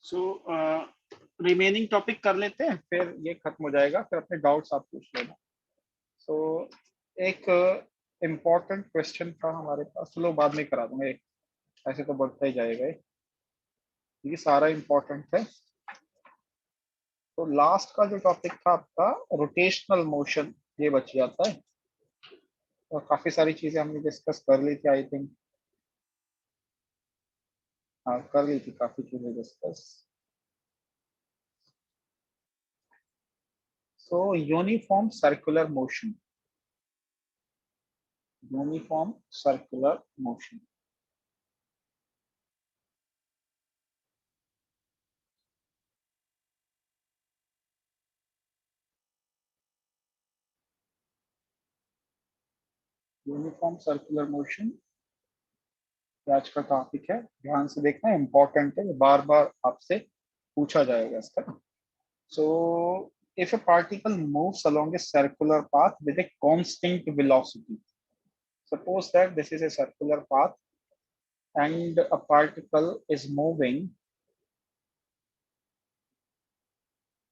So remaining topic कर लेते हैं, फिर ये खत्म हो जाएगा, फिर अपने डाउट्स आप पूछ लेना। सो एक इम्पोर्टेंट क्वेश्चन था हमारे पास, चलो बाद में करा दूंगा, ऐसे तो बढ़ता ही जाएगा ये सारा इम्पोर्टेंट है। तो लास्ट का जो टॉपिक था आपका रोटेशनल मोशन, ये बच जाता है। और काफी सारी चीजें हमने डिस्कस कर ली थी आई थिंक। हाँ कर ली थी काफी चीजें डिस्कस। सो uniform circular motion, uniform circular motion. Uniform circular motion आज का टॉपिक है, ध्यान से देखना, इंपॉर्टेंट है, बार बार आपसे पूछा जाएगा इसका। सो if a particle moves along a circular path with a constant velocity, suppose that this is a circular path and a particle is moving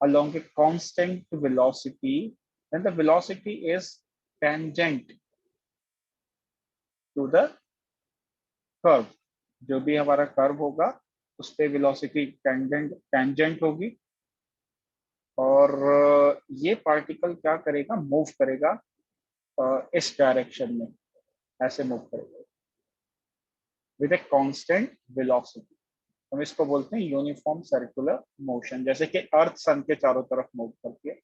along a constant velocity, then the velocity is tangent to the curve. जो भी हमारा curve होगा उस पे velocity tangent होगी, और ये particle क्या करेगा, मूव करेगा इस डायरेक्शन में, ऐसे मूव करेगा विद ए कांस्टेंट वेलोसिटी। हम इसको बोलते हैं यूनिफॉर्म सर्कुलर मोशन, जैसे कि अर्थ सन के चारों तरफ मूव करती है,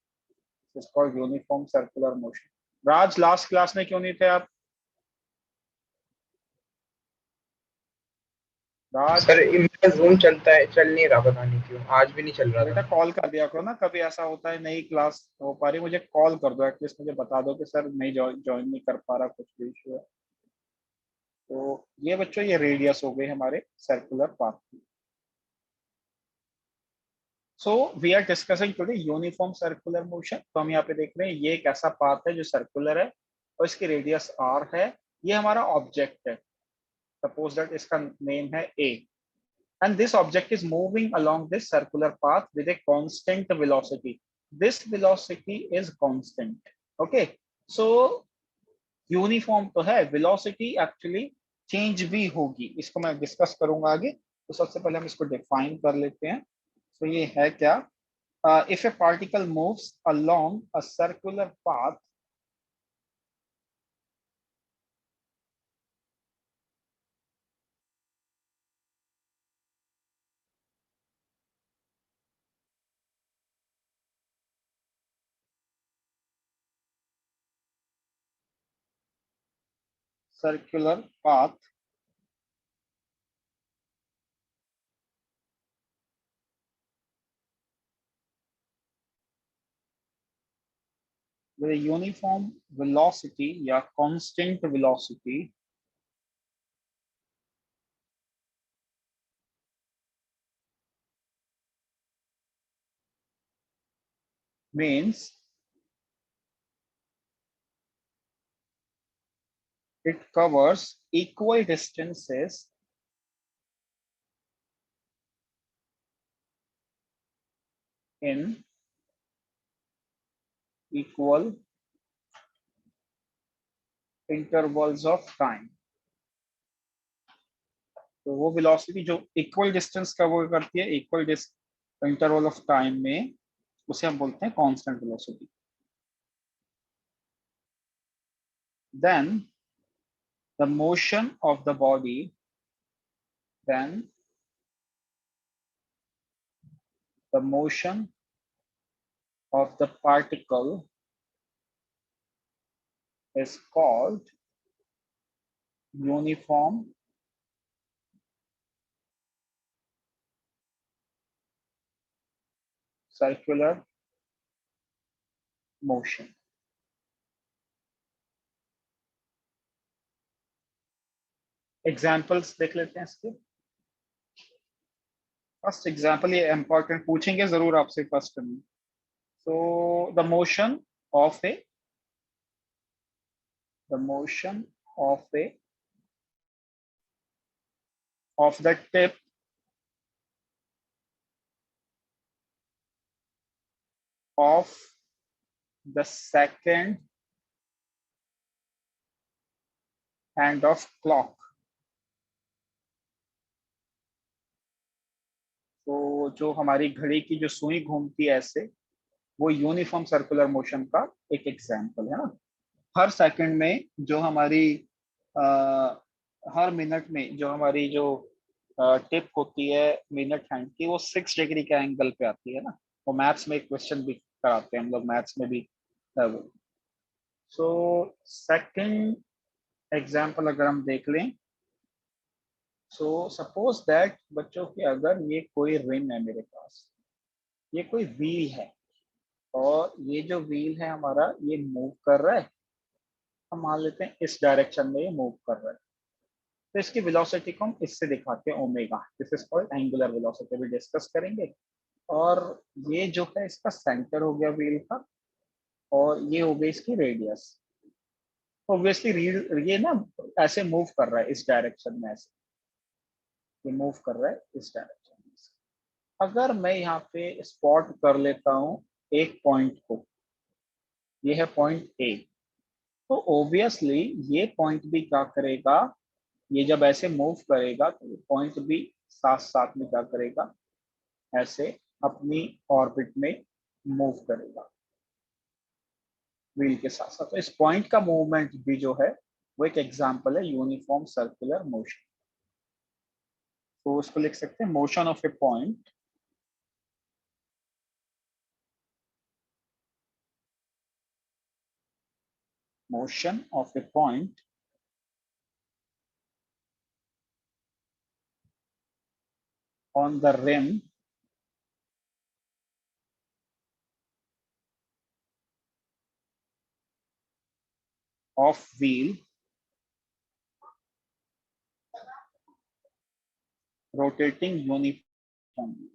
इसको यूनिफॉर्म सर्कुलर मोशन। राज लास्ट क्लास में क्यों नहीं थे आप? राज सर इनका जूम चलता है, चल नहीं रहा, पता नहीं क्यों आज भी नहीं चल रहा बेटा था। कॉल कर दिया करो ना, कभी ऐसा होता है नई क्लास हो पा रही, मुझे कॉल कर दो एटलीस्ट, मुझे बता दो कि सर नहीं ज्वाइन नहीं कर पा रहा, कुछ भी इशू है। तो ये बच्चों ये रेडियस हो गई हमारे सर्कुलर पाथ की। So we are discussing today uniform circular motion. तो हम यहाँ पे देख रहे हैं ये एक ऐसा पाथ है जो सर्कुलर है और इसकी रेडियस r है, ये हमारा ऑब्जेक्ट है। सपोज दैट इसका नेम है a and this object is moving along this circular path with a constant velocity. This velocity is constant. Okay, so uniform तो है, वेलोसिटी एक्चुअली चेंज भी होगी, इसको मैं डिस्कस करूंगा आगे। तो सबसे पहले हम इसको डिफाइन कर लेते हैं। तो ये है क्या, if A particle moves along a circular path, circular path with a uniform velocity या constant velocity means it covers equal distances in equal intervals of time। तो वो वेलोसिटी जो इक्वल डिस्टेंस कवर करती है इक्वल इंटरवल ऑफ टाइम में, उसे हम बोलते हैं constant velocity. Then the motion of the body, then the motion of the particle is called uniform circular motion. Examples देख लेते हैं इसके। फर्स्ट एग्जाम्पल, ये इंपॉर्टेंट पूछेंगे जरूर आपसे फर्स्ट में। So of a the motion of a of the tip of the second hand of clock। तो जो हमारी घड़ी की जो सुई घूमती है ऐसे, वो यूनिफॉर्म सर्कुलर मोशन का एक एग्जाम्पल है ना। हर सेकंड में जो हमारी हर मिनट में जो हमारी जो टिप होती है मिनट हैंड की, वो 6 डिग्री के एंगल पे आती है ना। वो मैथ्स में एक क्वेश्चन भी कराते हैं हम लोग, मैथ्स में भी है वो। सो सेकंड एग्जाम्पल अगर हम देख लें, सो सपोज दैट बच्चों की अगर ये कोई रिम है मेरे पास, ये कोई व्हील है, और ये जो व्हील है हमारा ये मूव कर रहा है। हम मान लेते हैं इस डायरेक्शन में ये मूव कर रहा है, तो इसकी वेलोसिटी को हम इससे दिखाते हैं omega. This is called angular velocity, भी डिस्कस करेंगे। और ये जो है इसका सेंटर हो गया व्हील का, और ये हो गई इसकी रेडियस। ऑब्वियसली ये ना ऐसे मूव कर रहा है इस डायरेक्शन में, ऐसे ये मूव कर रहा है इस डायरेक्शन में। अगर मैं यहाँ पे स्पॉट कर लेता हूँ एक पॉइंट को, ये है पॉइंट ए, तो ऑब्वियसली ये पॉइंट भी क्या करेगा, ये जब ऐसे मूव करेगा तो पॉइंट भी साथ साथ में क्या करेगा, ऐसे अपनी ऑर्बिट में मूव करेगा व्हील के साथ साथ। तो इस पॉइंट का मूवमेंट भी जो है वो एक एग्जांपल है यूनिफॉर्म सर्कुलर मोशन। तो उसको लिख सकते हैं motion of A point motion of a point on the rim of wheel rotating uniformly।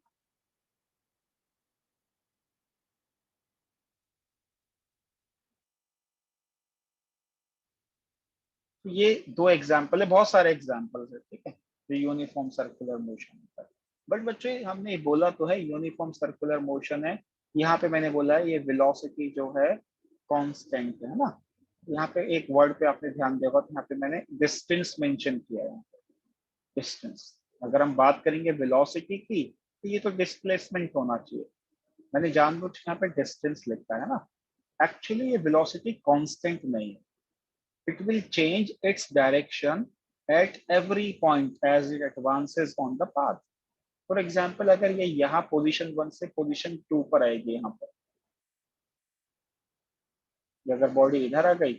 तो ये दो एग्जाम्पल है, बहुत सारे एग्जाम्पल्स है, ठीक है, जो यूनिफॉर्म सर्कुलर मोशन है। बट बच्चे हमने बोला तो है यूनिफॉर्म सर्कुलर मोशन है, यहाँ पे मैंने बोला है ये वेलोसिटी जो है कांस्टेंट है ना। यहाँ पे एक वर्ड पे आपने ध्यान दिया होगा, तो यहाँ पे मैंने डिस्टेंस मेंशन किया है। डिस्टेंस, अगर हम बात करेंगे वेलोसिटी की, तो ये तो डिस्प्लेसमेंट होना चाहिए। मैंने जानबूझ के यहाँ पे डिस्टेंस लिखा है ना। एक्चुअली ये वेलोसिटी कांस्टेंट नहीं है, it will change its direction at every point as it advances on the path। For example अगर ये यहाँ पोजीशन 1 से पोजीशन 2 पर आएगी, यहाँ पर ये अगर बॉडी इधर आ गई,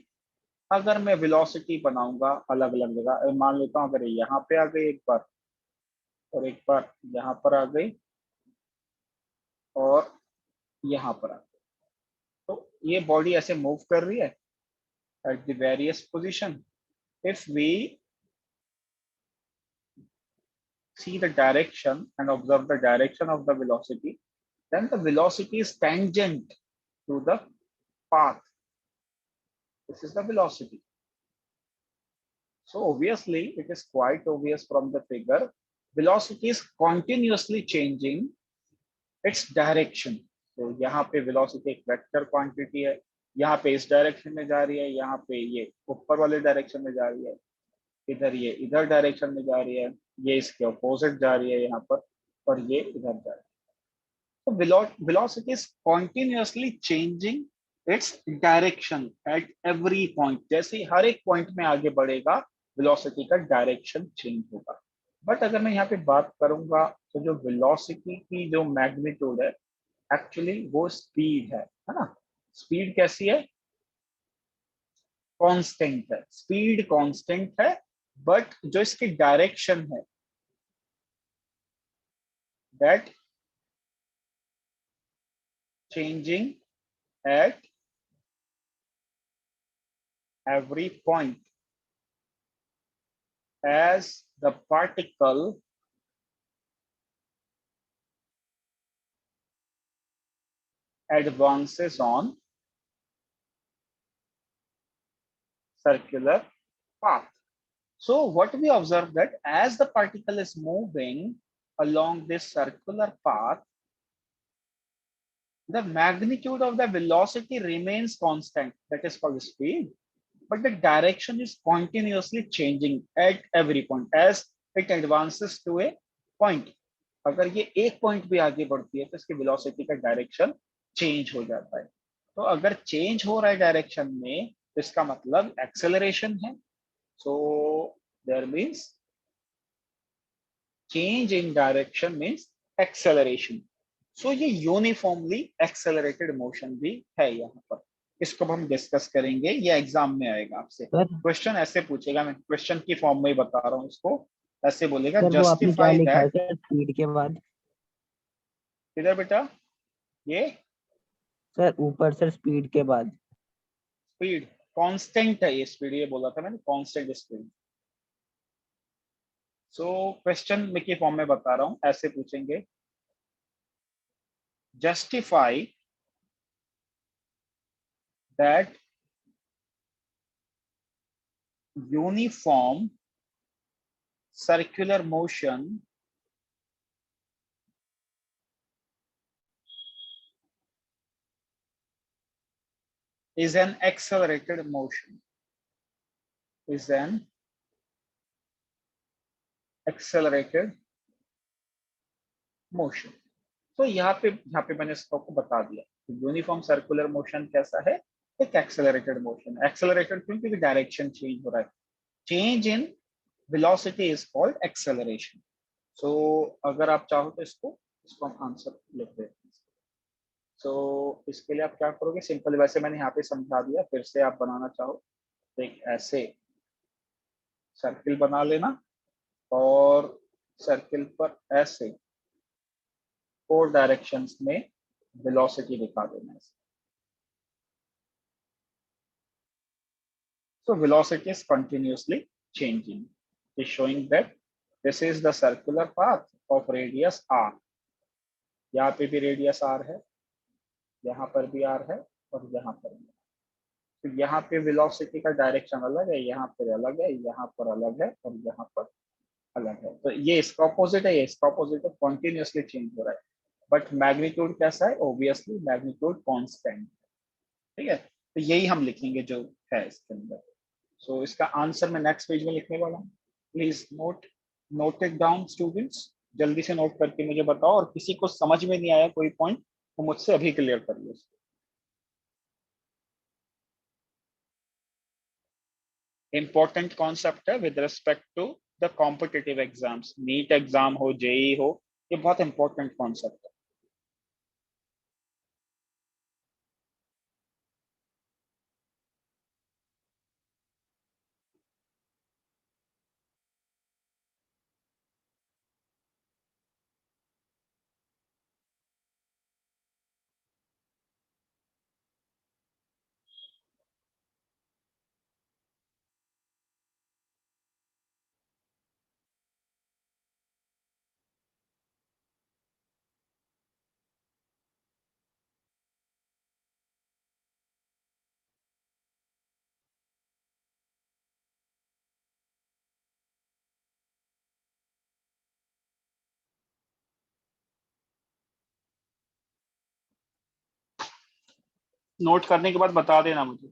अगर मैं वेलोसिटी बनाऊंगा अलग अलग जगह, मान लेता हूँ अगर यहाँ पे आ गई एक बार, और एक बार यहाँ पर आ गई, और यहाँ पर आ गई, तो ये बॉडी ऐसे मूव कर रही है at the various position. if we see the direction and observe the direction of the velocity, then the velocity is tangent to the path. This is the velocity. So obviously it is quite obvious from the figure, velocity is continuously changing its direction। तो यहाँ पे velocity एक vector quantity है, यहाँ पे इस direction में जा रही है, यहाँ पे ये ऊपर वाले डायरेक्शन में जा रही है, इधर ये इधर डायरेक्शन में जा रही है, ये इसके अपोजिट जा रही है यहाँ पर, और ये इधर जा रही है। So velocity is continuously changing its direction at every point। जैसे हर एक पॉइंट में आगे बढ़ेगा, velocity का डायरेक्शन चेंज होगा। बट अगर मैं यहाँ पे बात करूंगा, तो जो velocity की जो मैग्नीट्यूड है, एक्चुअली वो स्पीड है ना। स्पीड कैसी है, कांस्टेंट है, स्पीड कांस्टेंट है, बट जो इसकी डायरेक्शन है that changing at every point as the particle advances on circular path. So what we observe that as the particle is moving along this circular path, the magnitude of the velocity remains constant, that is called speed, but the direction is continuously changing at every point as it advances to a point. अगर ये एक point भी आगे बढ़ती है तो इसकी velocity का डायरेक्शन चेंज हो जाता है. तो अगर चेंज हो रहा है डायरेक्शन में तो इसका मतलब एक्सेलरेशन है. So there means change in direction means acceleration. So ये यूनिफॉर्मली एक्सेलरेटेड मोशन भी है यहाँ पर. इसको हम डिस्कस करेंगे, ये एग्जाम में आएगा आपसे. क्वेश्चन ऐसे पूछेगा, मैं क्वेश्चन की फॉर्म में ही बता रहा हूँ इसको. ऐसे बोलेगा जस्टिफाई दैट. स्पीड के बाद इधर बेटा ये सर ऊपर सर स्पीड के बाद स्पीड कांस्टेंट है. ये स्पीड ये बोला था मैंने, कांस्टेंट स्पीड. सो क्वेश्चन में की फॉर्म में बता रहा हूँ, ऐसे पूछेंगे justify that uniform circular motion is an accelerated motion. Is an accelerated motion. तो यहाँ पे मैंने इसको बता दिया. यूनिफॉर्म सर्कुलर मोशन कैसा है? एक एक्सेलरेटेड मोशन. एक्सेलरेटेड क्यों? क्योंकि डायरेक्शन चेंज हो रहा है. Change in velocity is called acceleration. So अगर आप चाहो तो इसको हम आंसर लिख देते हैं. सो इसके लिए आप क्या करोगे? सिंपल, वैसे मैंने यहाँ पे समझा दिया, फिर से आप बनाना चाहो तो एक ऐसे सर्किल बना लेना और सर्किल पर ऐसे 4 डायरेक्शंस में वेलोसिटी दिखा देना. So velocity is continuously changing. Is showing that this is the circular path of radius r. यहाँ पे भी रेडियस r है, यहाँ पर भी r है और यहाँ पर भी. तो यहाँ पे वेलोसिटी का डायरेक्शन अलग है, यहाँ पर अलग है, यहाँ पर अलग है और यहाँ पर अलग है. तो ये इसका ऑपोजिट है, ये इसका ऑपोजिट है. कॉन्टिन्यूसली चेंज हो रहा है. बट मैग्नीट्यूड कैसा है? Obviously magnitude constant. ठीक है, तो यही हम लिखेंगे जो है इसके अंदर. सो इसका आंसर मैं नेक्स्ट पेज में लिखने वाला हूँ. Please note it down students. जल्दी से नोट करके मुझे बताओ, और किसी को समझ में नहीं आया कोई पॉइंट तो मुझसे अभी क्लियर कर लो. इंपॉर्टेंट कॉन्सेप्ट है with respect to the competitive exams. NEET exam हो, जेई हो, ये बहुत इंपॉर्टेंट कॉन्सेप्ट है. नोट करने के बाद बता देना मुझे.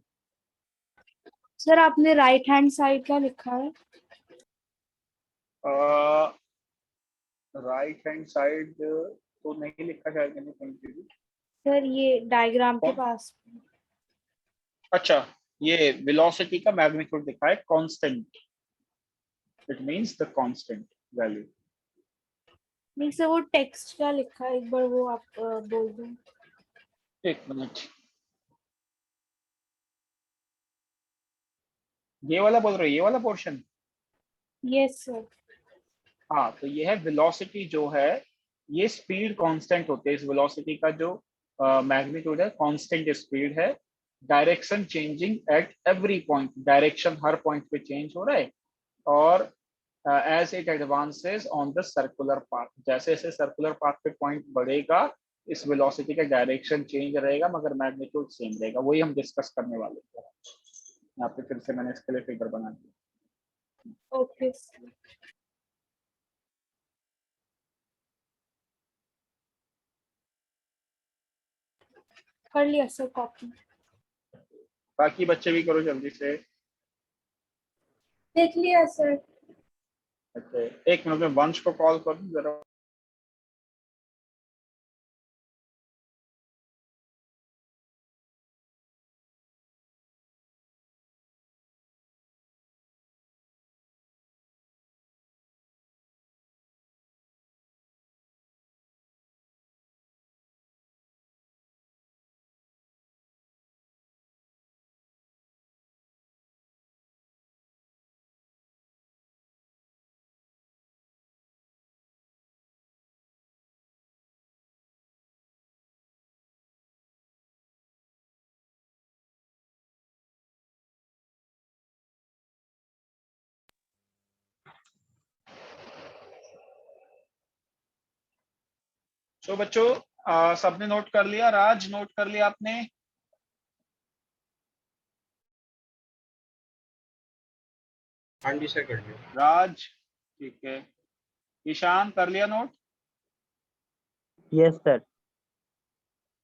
सर आपने राइट हैंड साइड का लिखा है. राइट हैंड साइड तो नहीं लिखा शायद मैंने कहीं पे भी. सर ये डायग्राम के पास. अच्छा, ये वेलोसिटी का मैग्नीट्यूड लिखा है constant. It means the constant value. नहीं सर, वो टेक्स्ट का लिखा है, एक बार वो आप बोल दो. एक मिनट, ये वाला बोल रहे हो? ये वाला पोर्शन? Yes sir. हाँ, तो ये है वेलोसिटी जो है, ये स्पीड कांस्टेंट होती है. इस वेलोसिटी का जो मैग्नीट्यूड है, कांस्टेंट स्पीड है, direction changing at every point, direction हर पॉइंट पे चेंज हो रहा है, और as it advances on the circular path, जैसे जैसे सर्कुलर पाथ पे पॉइंट बढ़ेगा इस वेलोसिटी का डायरेक्शन चेंज रहेगा मगर मैग्नीट्यूड सेम रहेगा। वही हम डिस्कस करने वाले हैं। यहाँ पे फिर से मैंने इसके लिए फिगर बना दिया। ओके कर लिया सर कॉपी। बाकी बच्चे भी करो जल्दी से। देख लिया सर। अच्छा, एक मिनट में वंश को कॉल करूँ जरा। तो बच्चों सबने नोट कर लिया? राज नोट कर लिया आपने? हाँ जी सर, कर लिया। राज ठीक है। ईशान कर लिया नोट? Yes sir.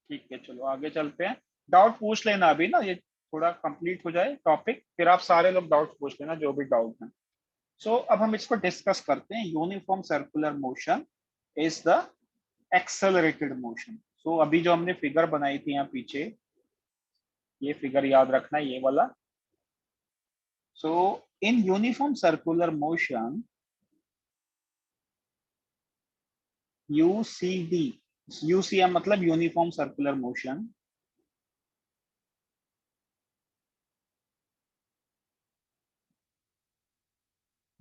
ठीक है, चलो आगे चलते हैं। डाउट पूछ लेना अभी ना, ये थोड़ा कंप्लीट हो जाए टॉपिक, फिर आप सारे लोग डाउट पूछ लेना जो भी डाउट है। सो अब हम इसको डिस्कस करते हैं। Uniform circular motion is the accelerated motion. So अभी जो हमने फिगर बनाई थी यहाँ पीछे, ये फिगर याद रखना, ये वाला। So in uniform circular motion UCD, UCM मतलब uniform circular motion,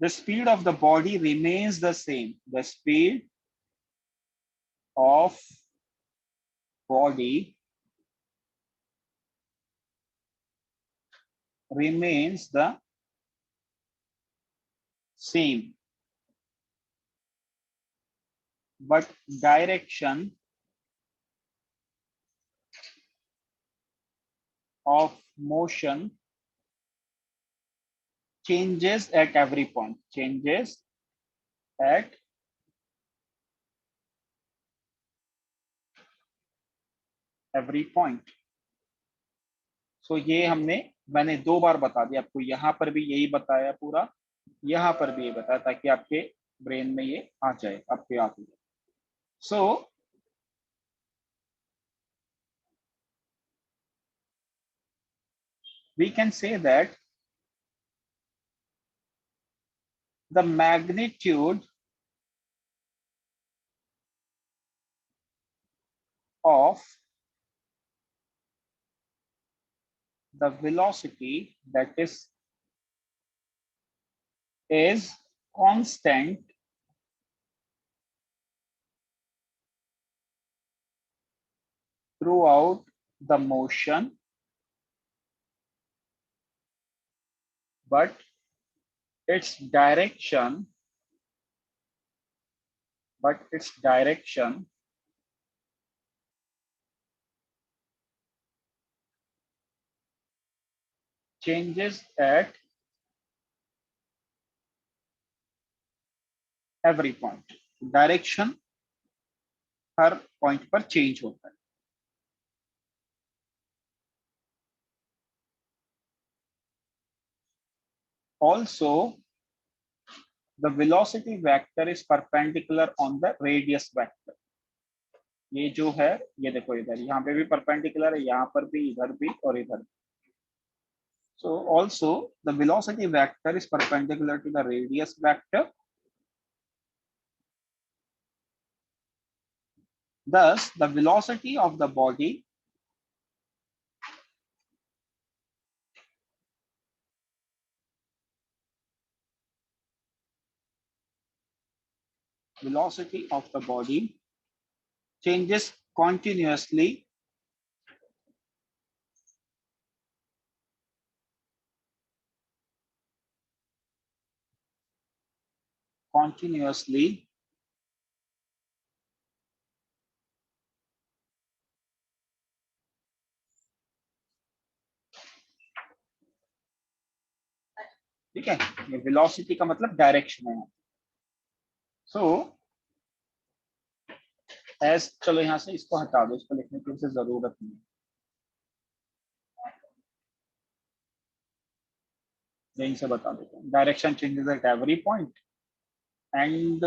the speed of the body remains the same. The speed of body remains the same, but direction of motion changes at every point. Changes at every point. सो ये मैंने 2 बार बता दिया आपको, यहाँ पर भी यही बताया पूरा, यहाँ पर भी ये बताया, ताकि आपके ब्रेन में ये आ जाए, आपके याद हो जाए। सो we can say that the magnitude of the velocity that is constant throughout the motion, but its direction changes at every point. Direction हर पॉइंट पर चेंज होता है। Also, the velocity vector is perpendicular on the radius vector. ये जो है, ये देखो इधर, यहाँ पे भी परपेंडिकुलर है, यहाँ पर भी, इधर भी और इधर भी। So also the velocity vector is perpendicular to the radius vector. Thus, the velocity of the body changes continuously continuously ठीक है, ये वेलोसिटी का मतलब डायरेक्शन है। सो एज, चलो यहाँ से इसको हटा दो, इसको लिखने की उसे जरूरत नहीं है, यहीं से बता देते हैं। Direction changes at every point and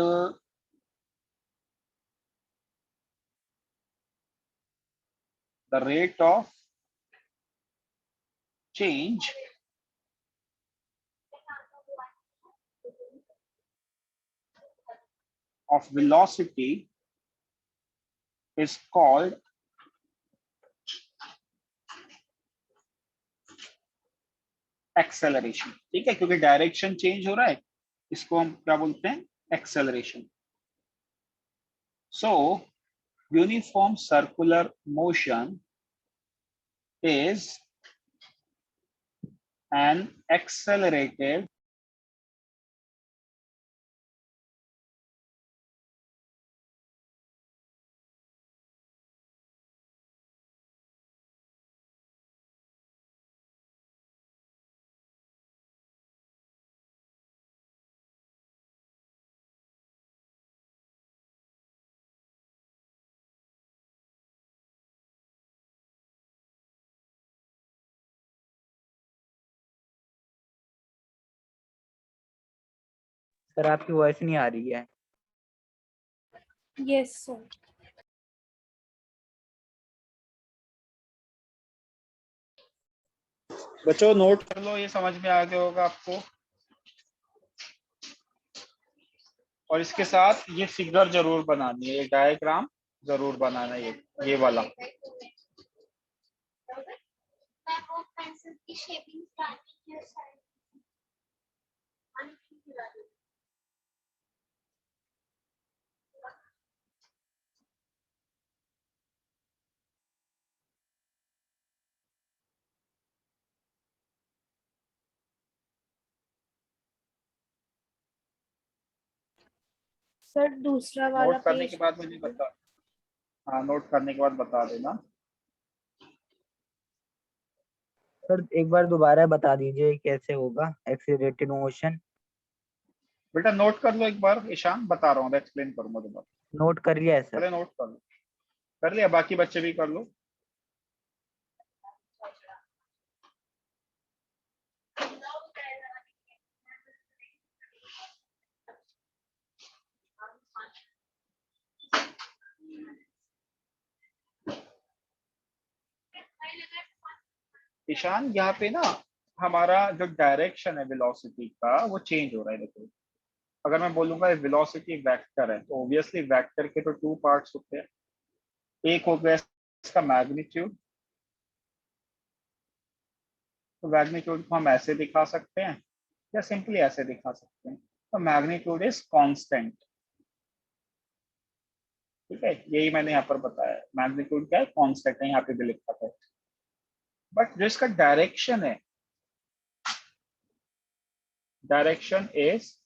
the rate of change of velocity is called acceleration। ठीक है, क्योंकि डायरेक्शन चेंज हो रहा है, इसको हम क्या बोलते हैं, acceleration. So uniform circular motion is an accelerated sir आपकी वॉइस नहीं आ रही है। Yes sir. बच्चों नोट कर लो, ये समझ में आ गया होगा आपको। और इसके साथ ये फिगर जरूर बनानी है, ये डायग्राम जरूर बनाना है, ये वाला। सर दूसरा वाला नोट करने पेज के बाद मुझे बता, हाँ नोट करने के बाद बता देना। सर एक बार दोबारा बता दीजिए कैसे होगा एक्सीलरेटेड मोशन। बेटा नोट कर लो एक बार, ईशान बता रहा हूँ, एक्सप्लेन करूंगा दोबारा। नोट कर लिया है सर। पहले नोट कर लो, कर लिया, बाकी बच्चे भी कर लो। ईशान यहाँ पे ना हमारा जो डायरेक्शन है वेलोसिटी का वो चेंज हो रहा है। देखो अगर मैं बोलूंगा वेलोसिटी वेक्टर है तो ऑब्वियसली वेक्टर के तो टू पार्ट्स होते हैं, एक हो गया इसका मैग्नीट्यूड, तो मैग्नीट्यूड को हम ऐसे दिखा सकते हैं या सिंपली ऐसे दिखा सकते हैं, तो मैग्नीट्यूड इज कांस्टेंट। ठीक है, यही मैंने यहाँ पर बताया, मैग्नीट्यूड क्या है, कांस्टेंट है, यहाँ पे भी लिखा था। बट जो इसका डायरेक्शन है, direction is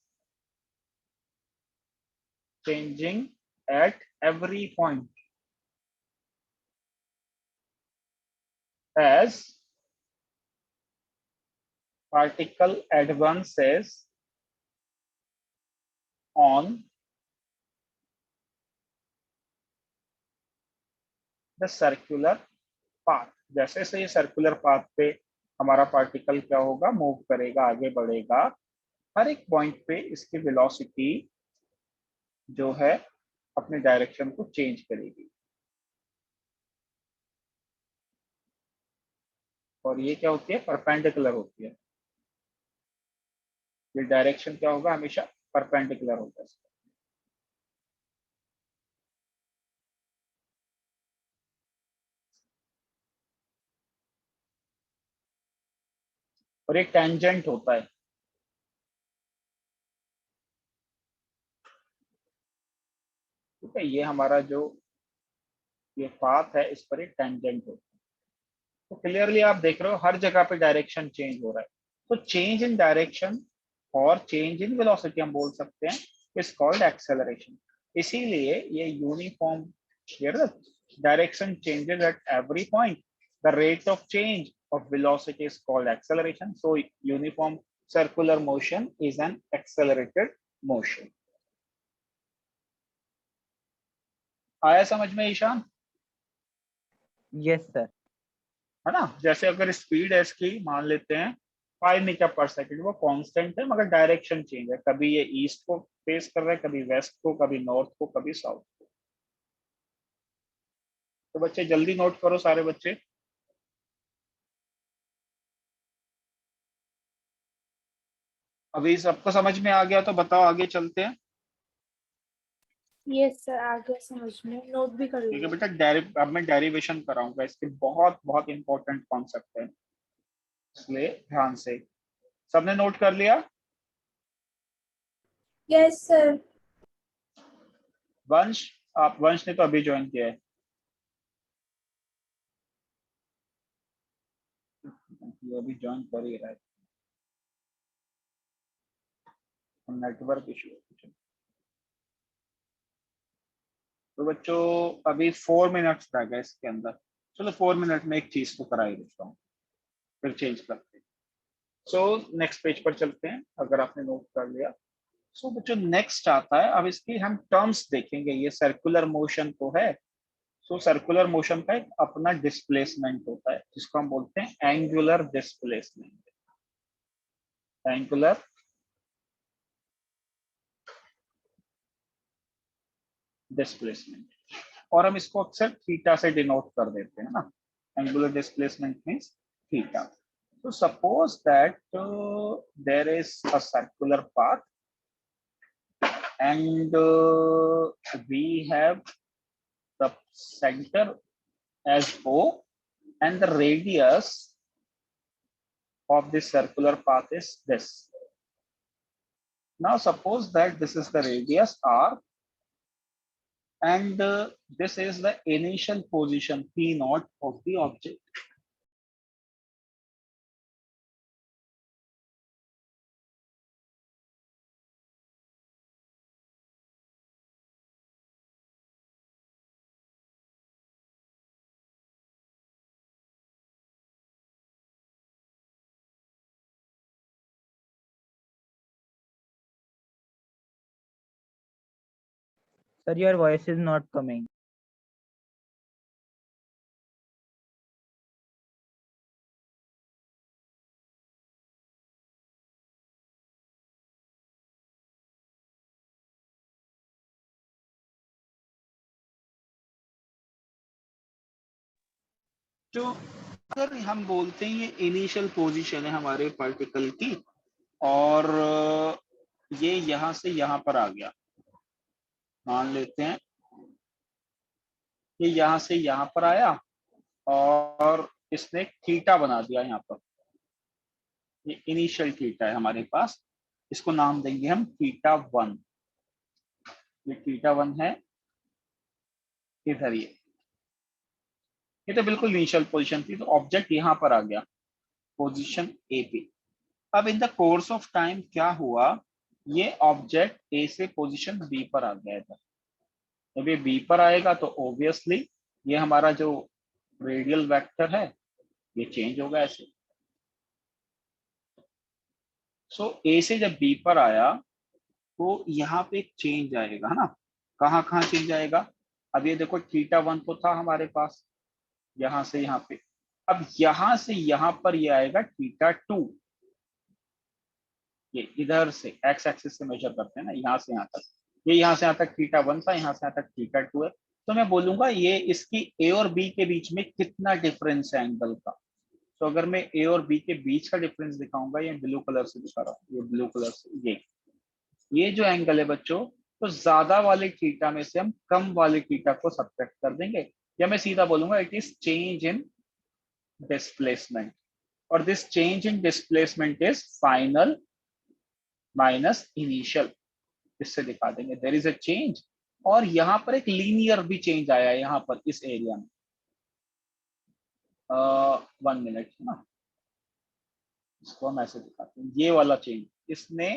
changing at every point as particle advances on the circular path। जैसे से ये सर्कुलर पाथ पे हमारा पार्टिकल क्या होगा, मूव करेगा, आगे बढ़ेगा, हर एक पॉइंट पे इसकी वेलोसिटी जो है अपने डायरेक्शन को चेंज करेगी। और ये क्या होती है, परपेंडिकुलर होती है। ये डायरेक्शन क्या होगा, हमेशा परपेंडिकुलर होता है। और एक टेंजेंट होता है, ठीक है, ये हमारा जो ये पाथ है इस पर एक टेंजेंट होता है। तो क्लियरली आप देख रहे हो हर जगह पे डायरेक्शन चेंज हो रहा है। तो चेंज इन डायरेक्शन और चेंज इन वेलोसिटी हम बोल सकते हैं is called acceleration. इसीलिए ये uniform direction changes at every point. The rate of change of velocity is called acceleration. So uniform circular motion is an accelerated motion. आया समझ में ईशान? Yes sir. है ना, जैसे अगर स्पीड है इसकी मान लेते हैं 5 मीटर पर सेकंड, वो कांस्टेंट है मगर डायरेक्शन चेंज है, कभी ये ईस्ट को फेस कर रहा है, कभी वेस्ट को, कभी नॉर्थ को, कभी साउथ को। तो बच्चे जल्दी नोट करो सारे बच्चे। अभी सबको समझ में आ गया तो बताओ आगे चलते हैं। यस सर, आगे समझ में, नोट भी कर ठीक है लीजिए। बेटा, अब मैं डेरिवेशन कराऊंगा, इसके बहुत बहुत इंपॉर्टेंट कॉन्सेप्ट है, इसलिए ध्यान से। सबने नोट कर लिया? Yes sir. वंश, आप वंश ने तो अभी ज्वाइन किया है, ये अभी ज्वाइन कर ही रहा है, नेटवर्क इशू है। तो बच्चों अभी 4 मिनट्स रह गए इसके अंदर, चलो 4 मिनट में एक चीज को करा ही देता हूँ, फिर चेंज करते हैं। सो नेक्स्ट पेज पर चलते हैं, अगर आपने नोट कर लिया। सो बच्चों नेक्स्ट आता है, अब इसकी हम टर्म्स देखेंगे। ये सर्कुलर मोशन तो है, सो सर्कुलर मोशन का एक अपना डिस्प्लेसमेंट होता है जिसको हम बोलते हैं एंगुलर डिस्प्लेसमेंट। एंगुलर डिस्प्लेसमेंट, और हम इसको अक्सर थीटा से डिनोट कर देते हैं ना, angular displacement means theta. So suppose that there is a circular path and we have the center as O and the radius of this circular path is this. Now suppose that this is the radius R and this is the initial position P naught of the object. Sir, your voice is not coming. जो अगर हम बोलते हैं ये initial position है हमारे particle की, और ये यहां से यहां पर आ गया, मान लेते हैं ये यहां से यहां पर आया और इसने थीटा बना दिया यहाँ पर, ये इनिशियल थीटा है हमारे पास, इसको नाम देंगे हम थीटा 1। ये थीटा 1 है इधर, ये तो बिल्कुल इनिशियल पोजीशन थी, तो ऑब्जेक्ट यहाँ पर आ गया पोजीशन ए पे। अब in the course of time क्या हुआ, ये ऑब्जेक्ट ए से पोजीशन बी पर आ गया था। जब ये बी पर आएगा तो ऑब्वियसली ये हमारा जो रेडियल वेक्टर है ये चेंज होगा ऐसे। सो ए से जब बी पर आया तो यहाँ पे एक चेंज आएगा, है ना। कहाँ कहाँ चेंज आएगा, अब ये देखो थीटा 1 तो था हमारे पास यहाँ से यहाँ पे, अब यहाँ से यहाँ पर ये आएगा थीटा 2। ये इधर से एक्स एक्सिस से मेजर करते हैं ना, यहाँ से यहाँ तक, ये यहाँ से यहाँ तक थीटा 1 था, यहाँ से यहाँ तक थीटा 2 है। तो मैं बोलूंगा ये इसकी ए और बी के बीच में कितना डिफरेंस है एंगल का। तो अगर मैं ए और बी के बीच का डिफरेंस दिखाऊंगा, ये ब्लू कलर से दिखा रहा हूँ, ये ब्लू कलर से, ये जो एंगल है बच्चों, तो ज्यादा वाले थीटा में से हम कम वाले थीटा को सब्ट्रैक्ट कर देंगे, या मैं सीधा बोलूंगा it is change in displacement, और this change in displacement is final minus initial, इससे दिखा देंगे देयर इज अ चेंज। और यहाँ पर एक लीनियर भी चेंज आया है यहाँ पर इस एरिया में, 1 मिनट है ना, इसको हम ऐसे दिखाते हैं, ये वाला चेंज इसने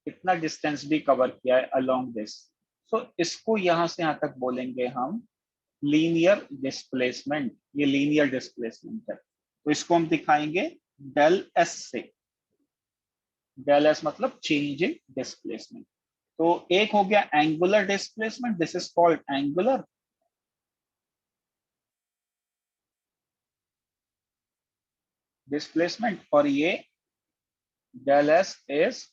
इतना डिस्टेंस भी कवर किया है अलोंग दिस। सो इसको यहां से यहां तक बोलेंगे हम लीनियर डिस्प्लेसमेंट। ये लीनियर डिस्प्लेसमेंट है, तो इसको हम दिखाएंगे डेल एस से। डेल एस मतलब चेंज इन डिस्प्लेसमेंट। तो एक हो गया angular displacement, this is called angular. Displacement, और ये del S is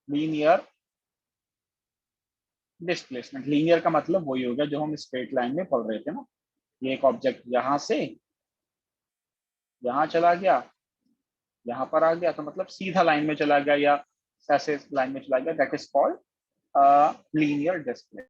linear displacement. Linear का मतलब वही हो गया जो हम स्ट्रेट लाइन में पढ़ रहे थे ना। ये एक ऑब्जेक्ट यहां से यहां चला गया, यहां पर आ गया, तो मतलब सीधा लाइन में चला गया या ऐसे लाइन में चला गया, that is called linear displacement.